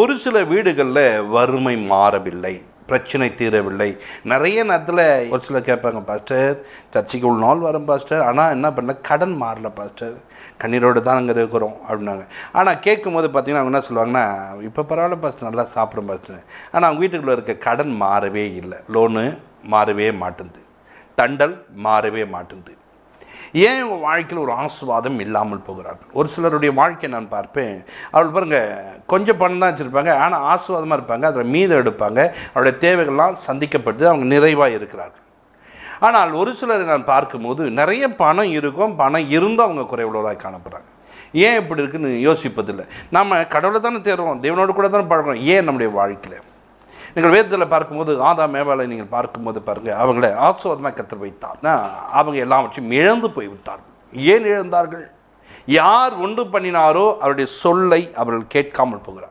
ஒரு சில வீடுகளில் வறுமை மாறவில்லை, பிரச்சனை தீரவில்லை. நிறைய நேரத்தில் ஒரு சிலர் கேட்பாங்க, பாஸ்டர் சர்ச்சைக்கு உள்ள நாள் வரும் பாஸ்டர், ஆனால் என்ன பண்ணல, கடன் மாறல பாஸ்டர், கண்ணீரோடு தான் அங்கே இருக்கிறோம் அப்படின்னாங்க. ஆனால் கேட்கும்போது பார்த்தீங்கன்னா அவங்க என்ன சொல்லுவாங்கன்னா, இப்போ பரவாயில்ல பாஸ்டர், நல்லா சாப்பிடும் பாஸ்டர், ஆனால் அவங்க வீட்டுக்குள்ளே இருக்க கடன் மாறவே இல்லை, லோனு மாறவே மாட்டேங்குது, தண்டல் மாறவே மாட்டேங்குது. ஏன் உங்கள் வாழ்க்கையில் ஒரு ஆசீர்வாதம் இல்லாமல் போகிறார்கள்? ஒரு சிலருடைய வாழ்க்கையை நான் பார்ப்பேன், அவர்கள் பாருங்கள் கொஞ்சம் பணம் தான் வச்சுருப்பாங்க, ஆனால் ஆசீர்வாதமாக இருப்பாங்க, அதில் மீதம் எடுப்பாங்க, அவருடைய தேவைகள்லாம் சந்திக்கப்பட்டு அவங்க நிறைவாக இருக்கிறார்கள். ஆனால் ஒரு சிலரை நான் பார்க்கும்போது நிறைய பணம் இருக்கும், பணம் இருந்தும் அவங்க குறைவுள்ளவராக காணப்படுறாங்க. ஏன் இப்படி இருக்குன்னு யோசிப்பதில்லை. நம்ம கடவுளை தானே தேடுறோம், தேவனோடு கூட தானே பழகிறோம், ஏன் நம்முடைய வாழ்க்கையில்? நீங்கள் வேதத்தில் பார்க்கும்போது ஆதாம் ஏவாளை நீங்கள் பார்க்கும்போது பாருங்கள், அவங்கள ஆசீர்வாதமாக கர்த்தர் வைத்தார்னா அவங்க எல்லாவற்றையும் இழந்து போய்விட்டார்கள். ஏன் இழந்தார்கள்? யார் உண்டு பண்ணினாரோ அவருடைய சொல்லை அவர்கள் கேட்காமல் போகிறார்.